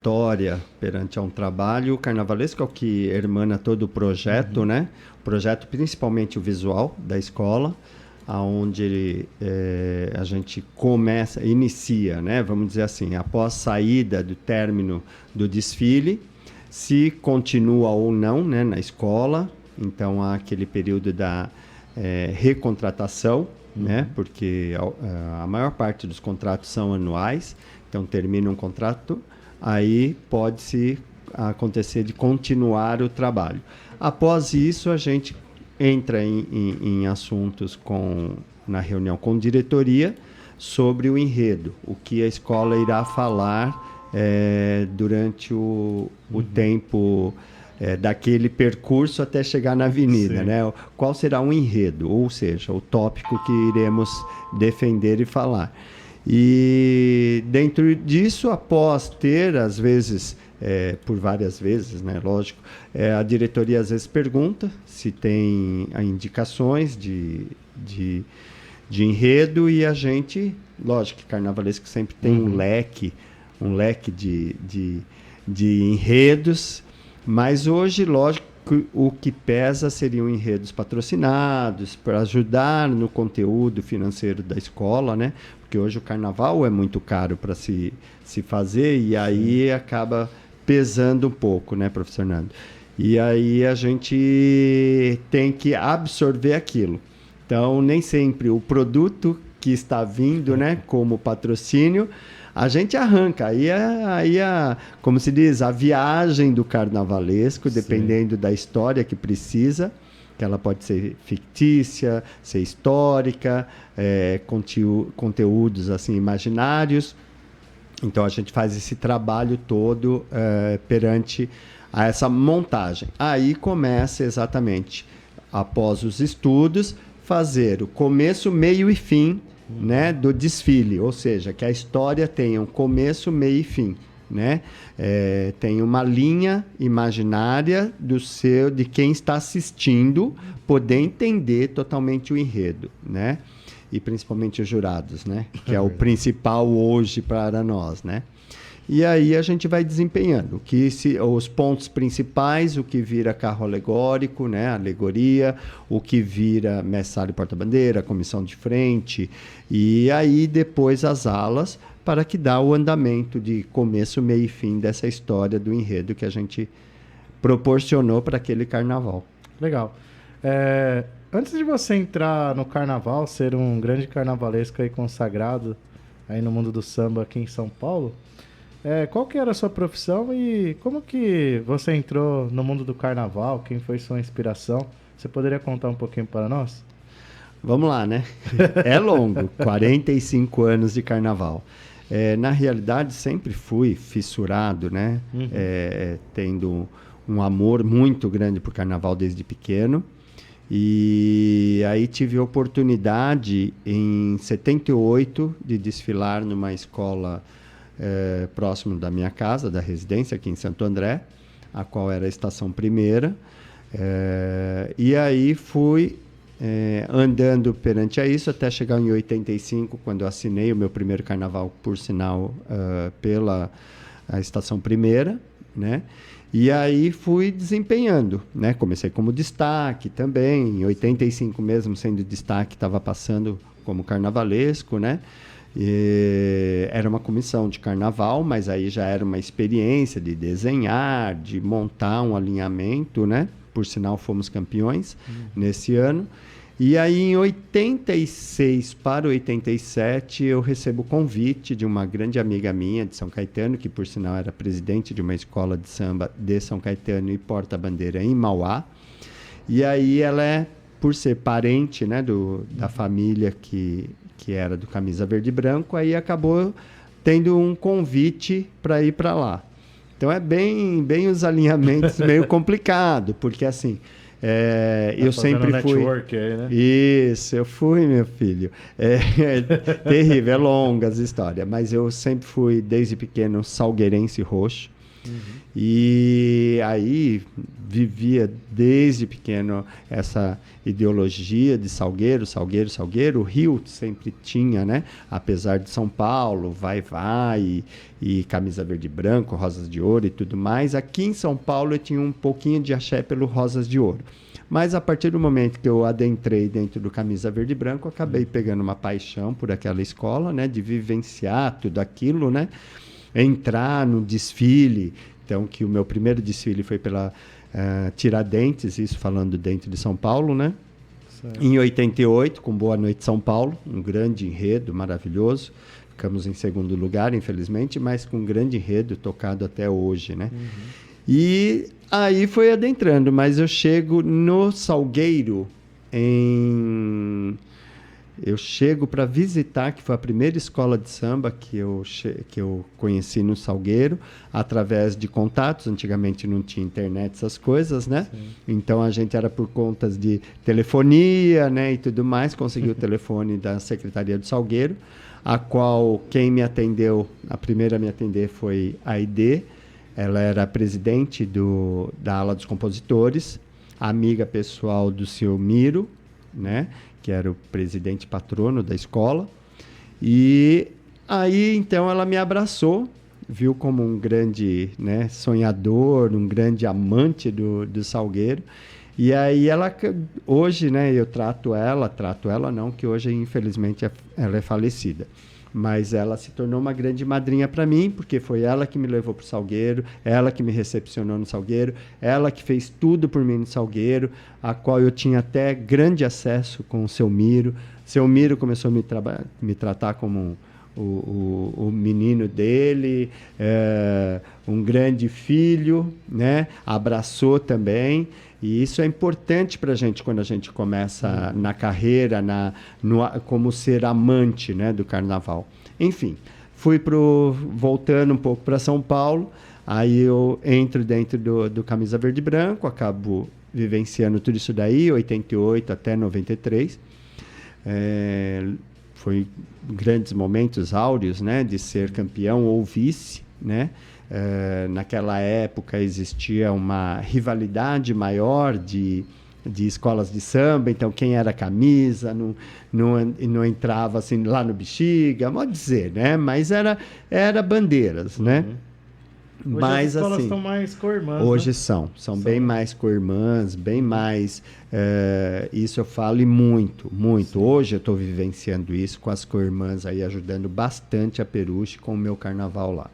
História perante a um trabalho. O carnavalesco é o que hermana todo o projeto, né? O projeto, principalmente o visual da escola, aonde a gente inicia, né? Vamos dizer assim, após saída do término do desfile, se continua ou não, né, na escola. Então, há aquele período da recontratação, né? Porque a maior parte dos contratos são anuais. Então, termina um contrato, aí pode-se acontecer de continuar o trabalho. Após isso, a gente entra em assuntos na reunião com diretoria sobre o enredo, o que a escola irá falar durante o tempo daquele percurso até chegar na avenida, né? Qual será o enredo, ou seja, o tópico que iremos defender e falar. E dentro disso, após ter, às vezes, por várias vezes, né, lógico, a diretoria às vezes pergunta se tem indicações de enredo, e a gente, lógico que carnavalesco sempre tem um leque de enredos, mas hoje, lógico, o que pesa seriam enredos patrocinados para ajudar no conteúdo financeiro da escola, né? Porque hoje o carnaval é muito caro para se fazer, e aí acaba pesando um pouco, né, professor Nando? E aí a gente tem que absorver aquilo. Então, nem sempre o produto que está vindo, né, como patrocínio, a gente arranca. Aí como se diz, a viagem do carnavalesco, dependendo da história que precisa, que ela pode ser fictícia, ser histórica, conteúdos assim imaginários. Então a gente faz esse trabalho todo perante a essa montagem. Aí começa exatamente, após os estudos, fazer o começo, meio e fim, né, do desfile, ou seja, que a história tenha um começo, meio e fim, né? Tem uma linha imaginária de quem está assistindo poder entender totalmente o enredo, né? E principalmente os jurados, né? Que é o principal hoje para nós, né? E aí a gente vai desempenhando os pontos principais, o que vira carro alegórico, né? Alegoria, o que vira mestre e porta-bandeira, comissão de frente, e aí depois as alas, para que dá o andamento de começo, meio e fim dessa história do enredo que a gente proporcionou para aquele carnaval. Legal. Antes de você entrar no carnaval, ser um grande carnavalesco aí consagrado aí no mundo do samba aqui em São Paulo, qual que era a sua profissão e como que você entrou no mundo do carnaval? Quem foi sua inspiração? Você poderia contar um pouquinho para nós? Vamos lá, né? É longo, 45 anos de carnaval. Na realidade, sempre fui fissurado, né? Tendo um amor muito grande por carnaval desde pequeno. E aí tive a oportunidade, em 78, de desfilar numa escola próximo da minha casa, da residência, aqui em Santo André, a qual era a Estação Primeira. E aí fui andando perante a isso até chegar em 85, quando eu assinei o meu primeiro carnaval, por sinal, pela Estação Primeira, né? E aí fui desempenhando, né? Comecei como destaque também, em 85 mesmo, sendo destaque, estava passando como carnavalesco, né? Era uma comissão de carnaval, mas aí já era uma experiência de desenhar, de montar um alinhamento, né? Por sinal, fomos campeões nesse ano. E aí, em 86 para 87, eu recebo o convite de uma grande amiga minha de São Caetano, que por sinal era presidente de uma escola de samba de São Caetano e porta-bandeira em Mauá. E aí ela por ser parente, né, da família que era do Camisa Verde e Branco, aí acabou tendo um convite para ir para lá. Então é bem os alinhamentos meio complicado, porque assim... eu sempre fui. Aí, né? Isso, eu fui, meu filho. Terrível, é longa as histórias, mas eu sempre fui, desde pequeno, salgueirense roxo. E aí vivia desde pequeno essa ideologia de Salgueiro, Salgueiro, Salgueiro. O Rio sempre tinha, né? Apesar de São Paulo, vai, e camisa verde e branco, rosas de ouro e tudo mais. Aqui em São Paulo eu tinha um pouquinho de axé pelo rosas de ouro. Mas a partir do momento que eu adentrei dentro do camisa verde e branco, eu acabei pegando uma paixão por aquela escola, né? De vivenciar tudo aquilo, né? Entrar no desfile. Então, que o meu primeiro desfile foi pela Tiradentes, isso falando dentro de São Paulo, né? Certo. Em 88, com Boa Noite São Paulo, um grande enredo maravilhoso. Ficamos em segundo lugar, infelizmente, mas com um grande enredo tocado até hoje, né? E aí foi adentrando, mas eu chego no Salgueiro eu chego para visitar, que foi a primeira escola de samba que eu conheci no Salgueiro, através de contatos. Antigamente não tinha internet, essas coisas, né? Sim. Então a gente era por contas de telefonia, né, e tudo mais. Consegui o telefone da Secretaria do Salgueiro, a qual quem me atendeu, a primeira a me atender foi a Aide. Ela era presidente da ala dos compositores, amiga pessoal do seu Miro, né? Que era o presidente patrono da escola. E aí, então, ela me abraçou, viu como um grande, né, sonhador, um grande amante do Salgueiro. E aí hoje, né, eu trato ela não, que hoje, infelizmente, ela é falecida. Mas ela se tornou uma grande madrinha para mim, porque foi ela que me levou para o Salgueiro, me recepcionou no Salgueiro, ela que fez tudo por mim no Salgueiro, a qual eu tinha até grande acesso com o seu Miro. Seu Miro começou a me tratar como o menino dele, um grande filho, né? Abraçou também. E isso é importante para a gente quando a gente começa na carreira, como ser amante, né, do carnaval. Enfim, voltando um pouco para São Paulo, aí eu entro dentro do Camisa Verde e Branco, acabo vivenciando tudo isso daí, 88 até 93. Foi grandes momentos áureos, né, de ser campeão ou vice, né? Naquela época existia uma rivalidade maior de escolas de samba, então quem era camisa não entrava assim lá no Bexiga, pode dizer, né? Mas era bandeiras, né? Hoje mas as escolas assim, estão mais co-irmãs, hoje né? são bem mais co-irmãs, bem mais, isso eu falo e muito. Sim. Hoje eu estou vivenciando isso com as co-irmãs aí, ajudando bastante a Peruche com o meu carnaval lá.